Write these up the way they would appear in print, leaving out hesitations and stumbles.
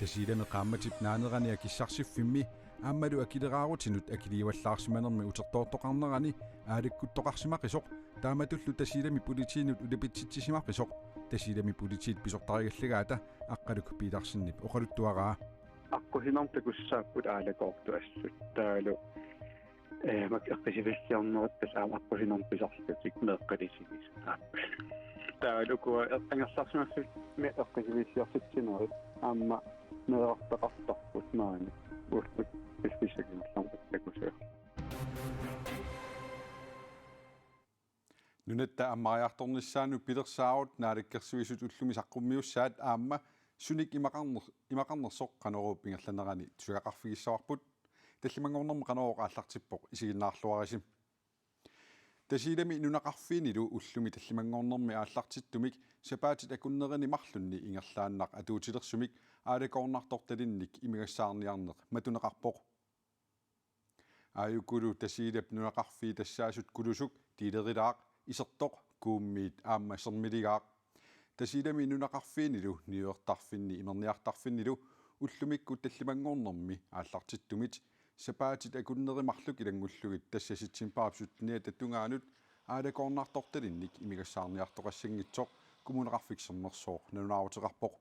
Tasiidami qaammatip naanerani akissarsiffimmi aammalu akileraarutinnut akiliuallaarsimanermi utertoortoqarnerani aalikuttoqarsimaqqisoq taamatullu tasiidami politiinut ulapitsitsisimaqisoq tasiidami politiit pisortarigalligaata aqqaluk piilarsinnip oqaluttuaraa аққусинартакуссааппут аалакоорту ассут таалу мак аққисивиссиарнерат тасаам аққусинарписарлутик меэққалисигис таалу куа ангерларсимассут ме аққисивиссиарситсинерит аама неэртақартарпут маани уурпут писписагинерларпаккусуа нунетта аммариарторнissaanu пилерсаарут нааликкерсуисут уллуми саққуммиуссаат аама суник имақарнерсоқ қанерууппингерланерани тусагақарфигиссаварпут таллимангорнерми қанероо ааллартиппоқ исигиннаарлуарисим тасилами нунақарфиинилу уллуми таллимангорнерми ааллартиттумик сапаатит акуннерини марлунни ингерлааннақ атуутилерсумик аалакорнарторталинник имигассаарниарнеқ матунеқарпоқ ааюкулу тасилап нунақарфии тассаасут кулусук тилериlaaq исертоқ кууммиит аама сермилигаақ тасилами нунақарфиинилу ниуертарфинни имерниартарфиннилу уллумикку таллимангорнерми ааллартиттумит сапаатит акуннеримарлук илангуллугит тассаситсимпаапсуттиниа таттунгаанут аалакорнарторталинник имигассаарниартоқассангитсоқ кумунеқарфиксернерсоо нунааутеқарпоқ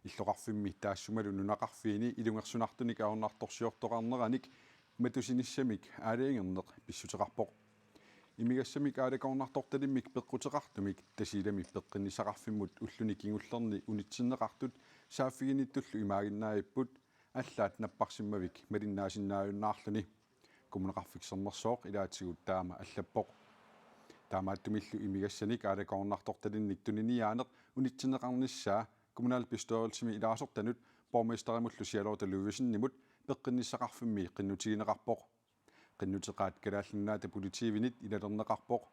иллоқарфимми таассумалу нунақарфиини илунгерсунартуник аорнарторсиортоқарнераник матусиниссамик аалаингернеқ писсутеқарпоқ имигассамик аалакорнарторталиммик пеққутеқартумик тасилами пеққиннисақарфиммут уллуни кингуллерни унитсиннеқартут сааффигиниттуллу имаагиннаайппут аллаат наппарсиммавик малиннаасиннааюннаарлуни кумунеқарфиксернерсооқ илаатигут таама аллаппоқ таамааттумиллу имигассаник аалакорнарторталинник туниниаанеқ унитсиннеқарниссаа kommunal bestørrelsemi ilaasорtanут borgmesterimullu sialoorta luvisinnimut peqqinnisaqarfimmi qinnutigineqarpoq qinnutеqaat kalaallinnaata politiivinit ilalerneqarpoq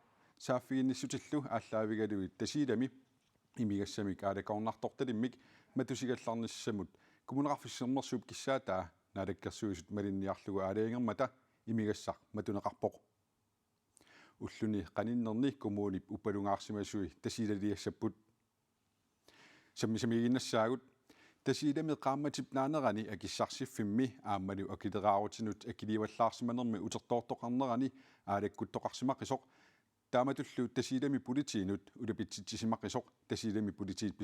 saaffiginnissutillu ааllaавигалуит тасилами имигассамик аалакорнарторtalиmmик матусигалларнissamут кумунеқарфиссернерсууп киссаатаа наалаккерсуисут малинниарлугу аалаингермата имигассақ матунеқарпоқ уллуни qaninnерни кумуунип уппалунгаарсимасуи тасилалиассаппут саммисамигиннассаагут тасилами qaammatip naanerani akissarsiffimmi aammalu akileraarutinnut akiliuallaarsimanermi utertoortoqarnerani aalakkuttоqarsimaqqisoq taamatullu tasilami politiinut ulapitsitsisimaqisoq tasilami politiit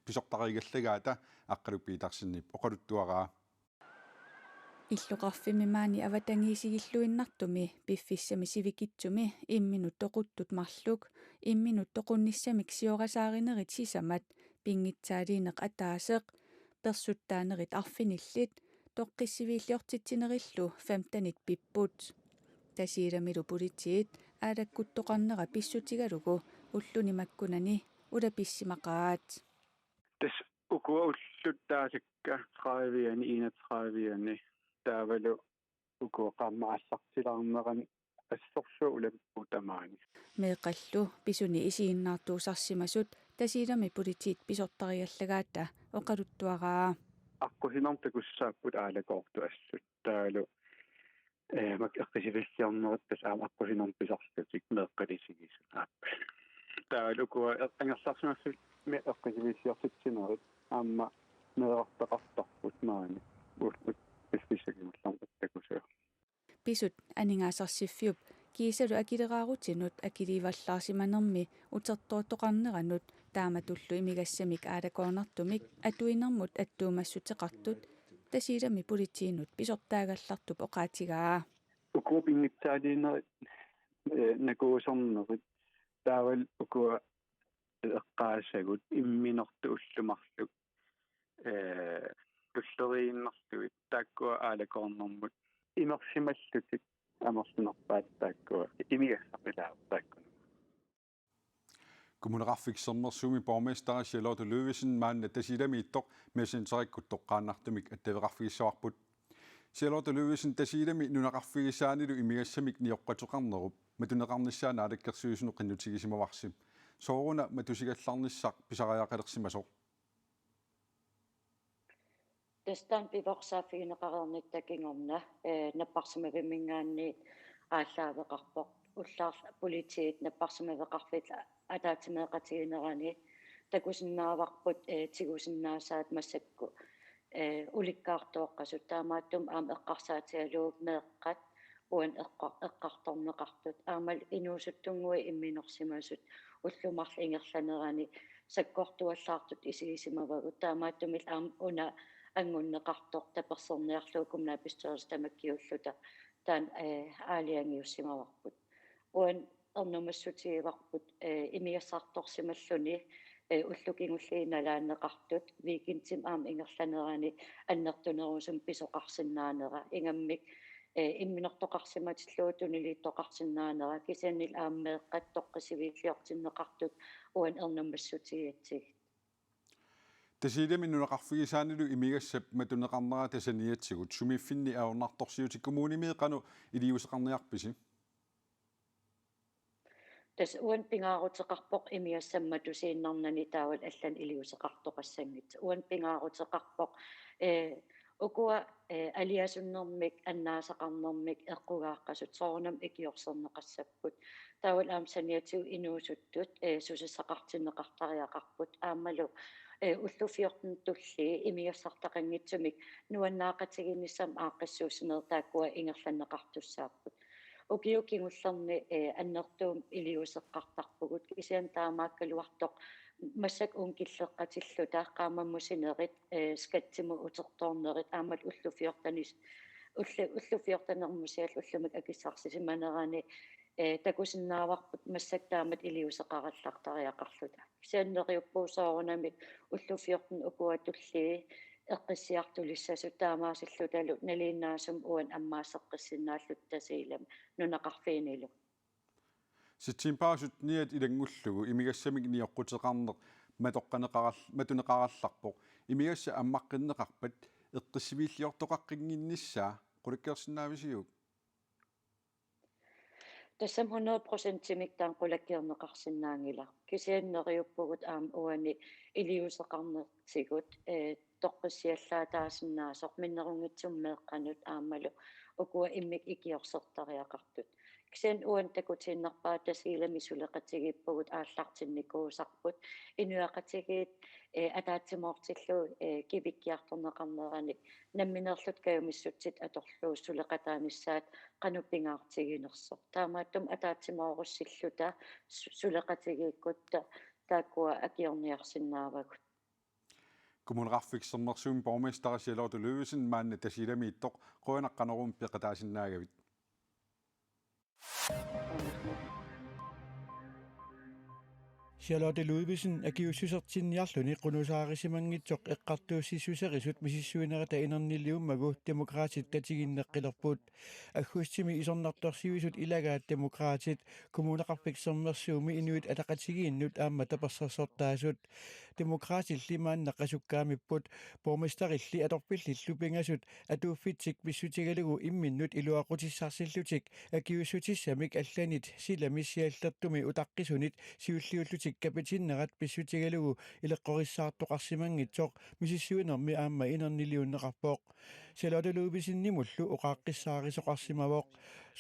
pisortariigallagaata aqqaluk piitarsinnip oqaluttuaraa иллоқарфимимаани аватангиисигиллуиннартуми пиффиссами сивикитсуми имминут тоқуттут марлук имминут тоқунниссамик сиорасааринерит сисамат пингитсаалиинеқ атаасеқ персуттаанерит арфиниллит тоққиссивииллиортитсинериллу 15-нит пиппут тасииламилу политиит аалаккуттоқарнера писсутигалугу уллуни маккунани улаписсимақаат тас укууллуттаасакка 30-ани 31-ани таавалу укуоқаммаассартилаарнерани ассорсуу улаппутамаани меэқаллу писуни исигиннаартуусарсимасут тасилами политиит писортариаллагаата оқалуттуараа аққусинартакуссааппут аалакоорту ассут таалу мак аққисивиссиарнерат тасаам аққусинарписарлутик меэққалисигис таалу куа ангерларсимассут ме аққисивиссиарситсинерит аама неэртақартарпут маани уурпут писписагинерларпаккусуа писут анингаасарсиффиуп киисалу акилераарутинут акиливаллаарсиманерми утертуоттоқарнеранут тааматуллу имигассамик аалакоорнартумик атуинермут аттуумассутеқартут тасилами политиинут писортаагаллартуп оқаатигаа укуупингитсаалиинерит накуусорнерит таавал укуа эққаасагут имминерту уллумарлук туллерииннэртуит тааккуа аалакоорнэрмут имерсималлутик амерсинерпаат тааккуа имигассапилаартааккуна кумунеқарфиксернерсуми borgmesteri Charlotte Løvesen маанна тасилами иттоқ мессенжериккуттоққааннартумик аттавеқарфигиссаварпут Charlotte Løvesen тасилами нунеқарфигисаанилу имигассамик ниоққатоқарнеруп матунеқарниссаана аалаккерсуисуну қиннутигисимаварсим сооруна матусигалларниссақ писариақалерсимасоқ тестан пиворсаафигинеқарерниттакингорна наппарсимавимингаанни ааллаавеқарпоқ уллаар политиит наппарсимавеқарфит атаатимеэқатигинерани takusinnaavaqput tigusinnaassaat massakku ulikkaartooqqasut taamaattum aama eqqarsaatigaluuk meeqqat uan eqqartorneqartut aamal inuusuttungui imminorsimasut ullumarl ingerlanerani sakkortuallaartut isigisimavagut taamaattumil aam una angunneqartoq taperserniarluukum naapistoris tamakkiulluta taan aaliangiussimavarput uan ernumassutigivarput imiassartorsimalluni ullukingulliinalaanneqartut viikintim aam ingerlanerani annertunerusum pisoqarsinnaanera ingammik imminortoqarsimatilluut uniliittoqarsinnaanera kisiannil aammeeqqat toqqisiviilliortinneqartut uan ernumassutigiatsig Tasiilami nunaqarfigisaanilu imigassap matuneqarnera tasaniatsigut sumiffinni aornartorsiutik kommunimiiqanu iliuseqarniarpisi tas uan pingaaruteqarpoq imiassammatusiinnarnani taawal allan iliuseqartoqassangit uan pingaaruteqarpoq ukua aliasunnermik annaasaqarnermik eqqugaaqqasut soornam ikiorserneqassapput taawal aamsaniatiu inuusuttut susissaqartinneqartariaqarput aammalu уллуфиортн тулли имиассартақангитсумик нуаннаақатигиннссам ааққиссуусинертааккуа ингерланнеқартуссаарпут укиукингуллерни аннертуум илиусеққартарпугут кисиан таамааккалуартоқ массак ункиллеққатиллу тааққаамаммусинерит скатсиму утерторнерит аамал уллуфиортанис уллуфиортанермусиал уллумик акиссарсисиманерани такусиннааварпут массактаамат илиусеқараллартариақарлута кисианнериуппуусоорунамик уллуфиортн укуатулли эққиссиартулиссасут таамаасиллуталу налииннаасум уан аммаассеққиссиннааллут тасиилам нунақарфиинилу ситсимпаасут ниат илангуллугу имигассамик ниоққутеқарнеқ матунеқаралларпоқ имигасса аммаққиннеқарпат эққиссивииллиортоқаққингиннссаа қуликкерсинаависиук тассам 100% таан qulakkiерneqarsinnaangila kisianнериуппугут аам уани илиусеқарнертигут тоққиссиаллаатаасиннаасоқ миннерунгитсуммеэққанут аамалу укуа иммик икиорсертариақартут кисиан уан такутииннерпаа тасилами сулеқатигиппугут ааллартинникуусарпут инуақатигиит атаатсимоортиллу кивиккиарторнеқарнераник намминерлут каюмиссутсит аторлуу сулеқатааниссаат qanupingaartiginerso taamaattum ataatsimoorussилluta suleqatigiikkutta taakua akiorniarsinnaavagut kommuneqarfiksernersuumi borgmester Charlotte Løvesen maanna tasilamiittoq qoinaqqanerum peqataasinnaagavit Charlotte Løvesen agiususertinniarluni qunusaarissimangitsoq eqqartuussissuserisut misissuinerata inerniilliummagu demokraatit tatiginneqqilerput aggussimi isornartorsivisut ilagaat demokraatit kommuneqarfiksernersuumi inuit ataqatigiinnut aamma tapersersortaasut demokraatilli maannaqasukkaamipput borgmesterilli atorpillillu pingasut atuuffitsik pissutigalugu imminnut iluaqutissarsillutik agiussutисsamик алланит силамиссиаллертуми утаққисунит сиуллиуллутик капитиннерат писсутигалугу илеққориссаартоқарсимангитсоқ мисиссуинерми аама инернилиуннеқарпоқ Charlotte Løvesen-nimullu uqaaqqissaarisоqarsimavoq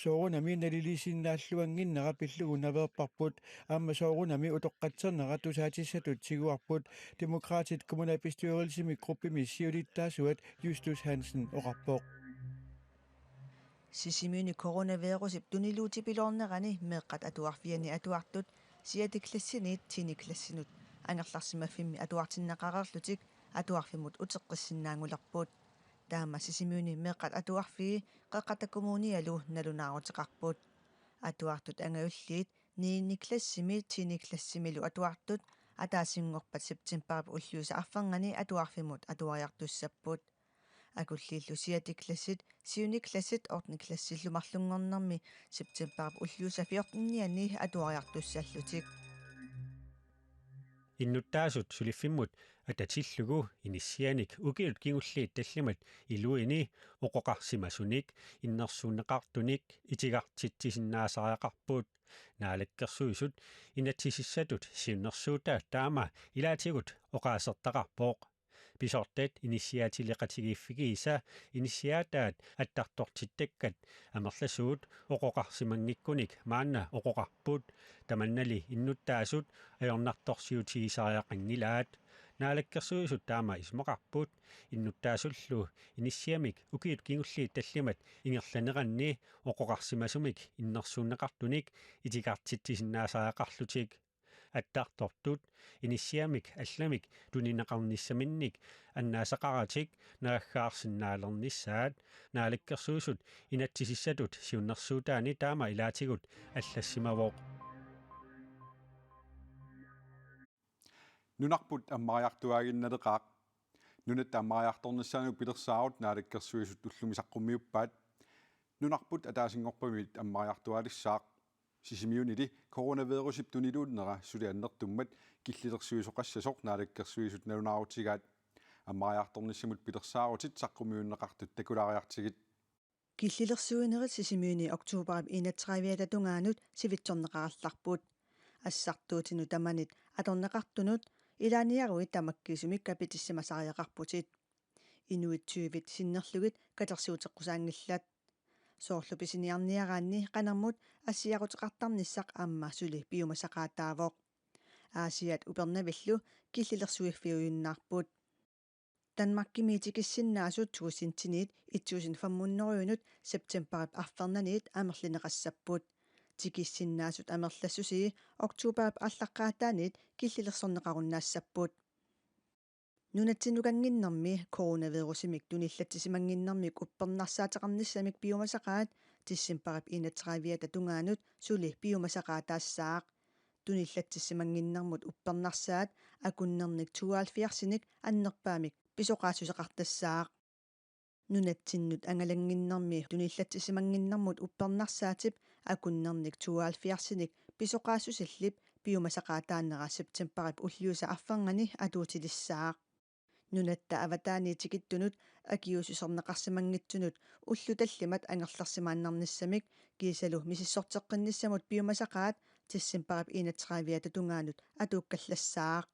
soorunami nalilisinnaаллуангиннера пиллугу наверпарпут аама soorunami утоққатсернера тусаатиссатут сигуарпут демократит kommunalbestyrelsemi gruppimi siulittaasuat Justus Hansen oqarpoq Sisimuni coronavirusip tuniluutipilornerani meeqqat atuarfiani atuartut siatiklassiniit tiniklassinut angerlarsimaffimmi atuartinnaqarerlutik atuarfimut uteqqissinnaangulerput taama sisimuni meeqqat atuarfii qeqqatakkumuunialu nalunaaruteqarput atuartut angayulliit niinniklassimi tiniklassimilu atuartut атаасингорпат септемберп уллууса арфангани атуарфимут атуариартуссаппут акуллииллу сиатиклассит сиуниклассит ортниклассиллумарлунгорнэрми септемберп уллууса фиортинниани атуариартуссаллутик иннуттаасут сулиффиммут ататиллугу иниссианик укиут кигуллиит таллимат илуини оқоқарсимасуник иннерсуунеқартуник итигартитсисиннаасариақарпут наалаккерсуисут инатсисиссатут сиуннерсуутаа таама илаатигут оқаасертақарпооқ pisortat initiaatileqatigiiffigiisa initiaataat attartortittakkat amerlasuut oqoqarsimangikkunik maanna oqoqarput tamannali innuttaasut ajornartorsiutigisariaqangilaat naalakkersuisut taama ismoqarput innuttaasullu inissiamik ukiut kingulliit tallimat ingerlaneqanni oqoqarsimasumik innersuunneqartunik itikartitsisinnaasaqarlutik attartortut inissiamik allamik tuninaqarnissaminnik annaasaqaratik naaggaarsinnaalernissaat naalakkersuusut inatsisissatut siunnersuutaani taama ilaatigut аллассимавоқ нунарпут аммариартуагинналеқаақ нунат аммариарторнissaanu пилерсаарут наалаккерсуисут уллумисаққуммиуппаат нунарпут атаасингорпамит аммариартуалиссаақ сисимиунили коронавирусип тунилууннера сулианнертуммат киллилерсуисоқассасоқ наалаккерсуисут налунаарутигаат аммариарторнissamут пилерсаарутит саққумиуннеқартут такулаариартигит киллилерсуинерит сисимиуни октообарап 31 тунгаанут сивитсорнеқаралларпут ассартуутину таманит аторнеқартунут илааниаруи тамаккисумик капитиссимасариақарпутит инуитсуивит синнерлугит катерсуутеққусаангиллат соорлу писиниарниараанни қанармут ассиарутеқартарниссақ аама сули пиумасақаатаавоқ аасиат упернавиллу киллилерсуиффиуйуннаарпут Danmarkimiitikissinnaasut tuusintiniit 1500 septemberip arfernaniit amerlineqassapпут tikissinnaasut amerlassusi oktuberip allaqqaataaniit killillersorneqarunaassapпут nunatsinnukanginnermi coronavirusimik tunillatisimanginnermik uppernarsaateqarnissamik piumasaqaat tissimparip 31 tungaanut suli piumasaqaataassaaq tunillatisimanginnermut uppernarsaat akunnernik 72-sinik annerpaamik pisoqaasuseqartassaaq nunattinnut angalanginnermi tunillatisimanginnermut uppernarsaatip akunnernik 72-sinik pisoqaasussallip piumasaqaataannera septemberip ulliusa arferngani atuutilissaaq nunatta avataaniitikittunut akiususerneqarsimangitsunut ullutallimat angerlersimaannarnissamik kiisalu misissorteqqinnissamut piumasaqaat tissimparip 31 tungaanut atuukkallassaaq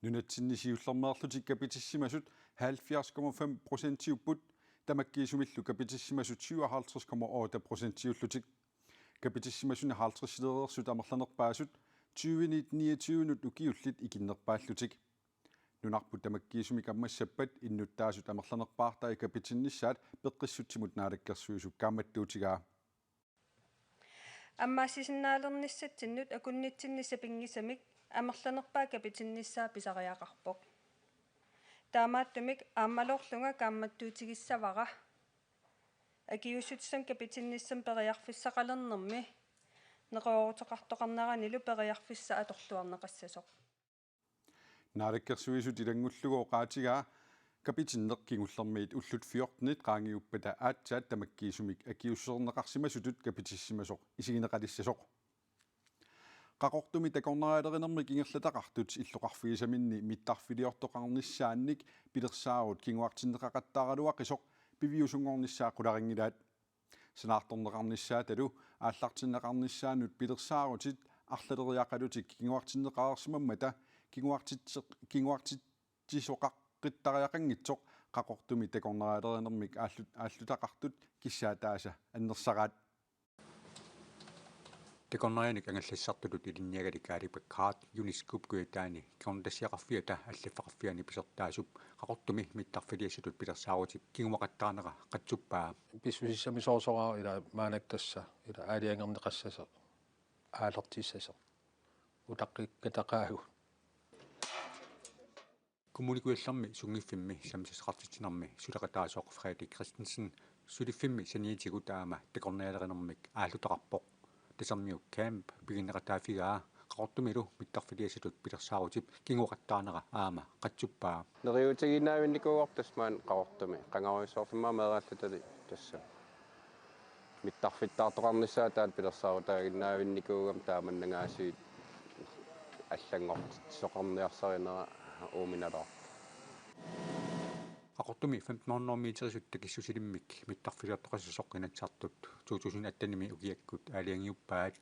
нунатсиннисиуллермеерлутик капитиссимасут 70,5% тамаккиисумиллу капитиссимасут 57,8% капитиссимасуни 50-силерерсут амерланерпаасут 2029 укиуллит икиннерпааллутик нунарпут тамаккиисумик аммассаппат иннуттаасут амерланерпаартай капитиннissaат пеққиссутсимут наалаккерсуисук кааматтуутигаа аммаассисиннаалерниссатсиннут акуннитсиннисса пингисамик амерланерпаа капитиннissaа писариақарпоқ таамааттумик ааммалоорлунга каамматтуутигиссавара акиуссутсам капитинниссам периарфиссақалернэрми неқоорутеқартоқарнаранилу периарфисса аторлуарнеқассасоқ наалаккерсуисут илангуллугоо qaatigaa капитиннеқкигуллермиит уллут фиортнит qaangiuppata аатсаат тамаккиисумик акиуссернеқарсимасутут капитиссимасоқ исигинеқалиссасоқ qaqortumi takorneraaleриnermik ingerlataqartut illoqarfigisaminni mittарфилиортоqarnissaannik pilersaarut kinguartinneqaqattaaraluaqisoq piviusungornissaaqularingilaat sanaartorneqarnissaa talu aallartinneqarnissaanut pilersaarutit arlaleriaqalutik kinguartinneqaarsimammata kinguartisoqaqqittariaqangitsoq qaqortumi takorneraaleриnermik ааллутақартут киссаатааса аннерсараат Tekornarianik angallassartulut ilinniagalikaalipakkаат юнискупкуитаани киорнтассиақарфиата аллаффақарфиани писертаасуп qaqortumi mittarfiliassutut pilersaarutik kiguaqattaarnera qatsupпаа писусиссамисоорсораа ила маанактасса ила аалиангернеқассаса аалертиссаса утаққиккатақаагу kommunikuallarmi sungifimmi samsisqartitsinarmi sulaqataasooq Frederik Christensen sulifimmi saniitigu taama tekornerialernermik ааллутақарпоқ тасармиук camp пигиннеқатаафигаа qaqortumilu mittarfiliassutut pilersaarutit kinguaqattaarnera aama qatsupпаа нериутигинаавинникууартасмаан qaqortumi qangaruissoorfimmaa meeraallutali тасса mittarfittaartoqarnissaa таат пилерсаарутаагиннаавинникуугам тааманнагаасиит аллангорт соқарниарсаринера ууминалаа qaqortumi 1500 meterisut takissusilimik mittarfiliartoqassassoq inatsartut 2018-nimi ukiakkut aaliangiuppaat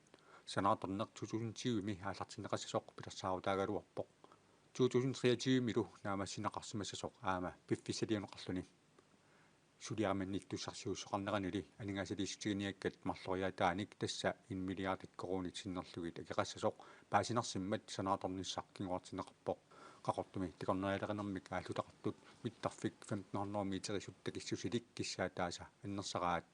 sanaatorneq 2020-mi aallartinneqassassoq pilersaaruutaagaluarpoq 2023 milu naamassineqarsimassasoq aama piffissaliuneqarluni suliarmannittussarsiussoqarneranili aningaasaliissutigiниаккат марлориатааник тасса инмилиардиккоруунит синнерлугит акеқассасоқ паасинарсиммат санааторниссақ кингуартинеқарпоқ qaqortumi tikornerialeqanermik aallutaqartut mittарфик 1500 митерисут такиссусилик киссаатааса аннерсараат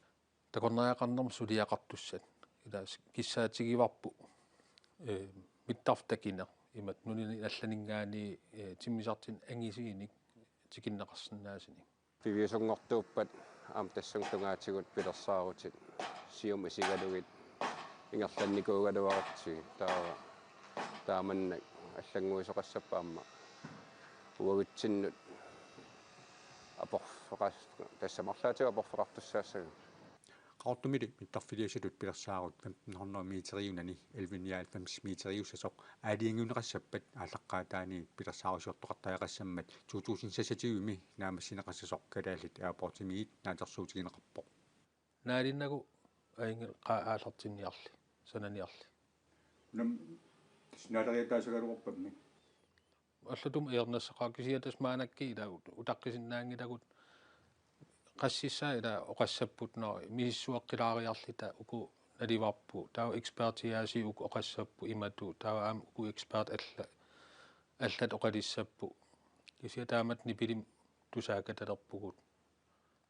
такорнериақарнерм сулиақартуссат илаас киссаатигиварпу mittарфтакинер имат нунини алланингаани тиммисартин ангисигиник тикиннеқарсинаасини пивиусонгортууппат аам тассунгтунгаатигут пилерсаарутит сиум исигалугит ингерланникуугалуарти тааманнак аллангуисоқассаппаама уагутсиннут апорфоқас тассамарлаатига апорфоқартуссаассага qaqortumili mittарфилиасалут пилерсаарут 1500 митериунани 1190 митериуссасоқ аалиангунеқассаппат ааллаққаатаани пилерсаарусиортоқартаяқассаммат 2000 наамассинеқассасоқ калаалит аапортимиит наатерсуутигинеқарпоқ наалиннагу аингел аалартинниарли сананиарли нам снаалериатаасагалуорпамми аллатум иернассақаакисиатас маанакки илагут утаққисиннаангилагут qassissa ila oqassapпут nori missуаққилаариарлита уку наливарпу таа экспертиаси уку оqassapпу имату таа аам уку эксперт аллат оqалиссаппу кися таамат нипилим тусаакаталерпугут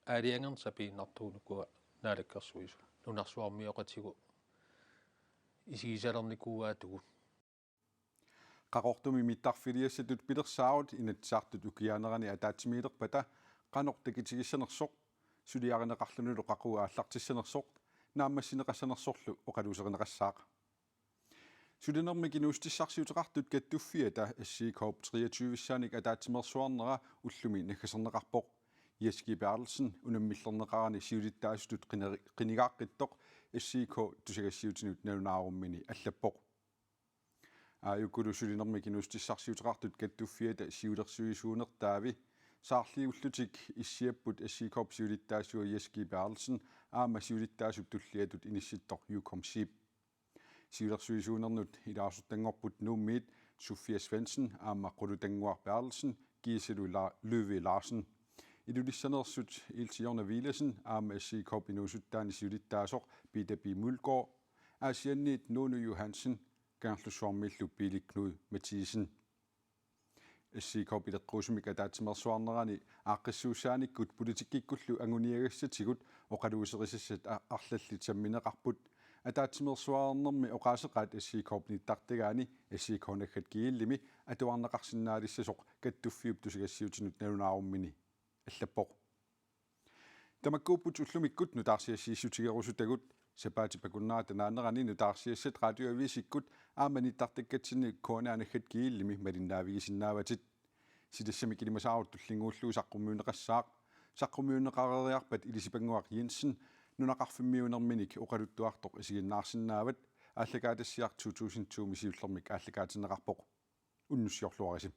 аалиангерн сапииннартуунукуа наалаккерсуису нунарсуарми оqатигу исигисалерникууаатугу qaqortumi mittарфилиассатут пилерсаарут инатсаартут укиаанерани атаатсимиилерпата qanoqtikitigissanersoq suliarinеqarlunulo qaqua аллартиссанерsoq нааммассинеқассанерсорлу оқалусеринеқассааqa сулинерми кинуустиссарсиутеқартут каттуффиата ассиикооп 23-сааник атаатсимерсуарнера уллуми наггасернеқарпоқ Jesky Bertelsen унаммиллернеқарани сиулиттаасутут қинигааққиттоқ ассиикоо тусагассиутинут налунааруmmини аллаппоқ ааюкулу сулинерми кинуустиссарсиутеқартут каттуффиата сиулерсуисуунертаави saarliullutик issiapput assikorpsiulittaasua Jesky Bertelsen aama siulittaasup tulliatut inissittor yukomsip siulersuisuunernut ilaasuttanngorput nuummiit Sofia Svendsen aama qulutanguar Bertelsen Giselu Løve Larsen ilulissanersut Ilse-Jonna Vilesen aama assikorp inuusuttaani siulittaasoq Bida Mulgaard asianniit Nunu Johansen Gerlussormillu Billy Knud Mathisen ассиикорп илеққусумик атаатсимерсуарнерани ааққиссуусааниккут политиккиккуллу агуниагассатигут оқалуусерисассат арлалли тамминеқарпут атаатсимерсуарнерми оқаасеқаат ассиикорп ниттартагаани ассиикорнаггат кииллими атуарнеқарсинаалиссасоқ каттуффиуп тусагассиутинут налунааруммини аллаппоқ тамаккууппут уллумиккут нутаарсиассииссутигерусутагут сапаати пакуннаата наанерани нутаарсиассат радиоависиккут ааманиттартаккатсини коонаанаggат кииллими малиннаавигисиннааватит силассами килимасаарут туллингууллуу саққуммиунеқассаақ саққуммиунеқарериарпат Илисипангуақ Jensen нунақарфиммиунерминик оқалуттуартоқ исигиннаарсинаават ааллагаатассиар 2002 мисиуллермик ааллагаатинеқарпоқ уннуссиорлуарисим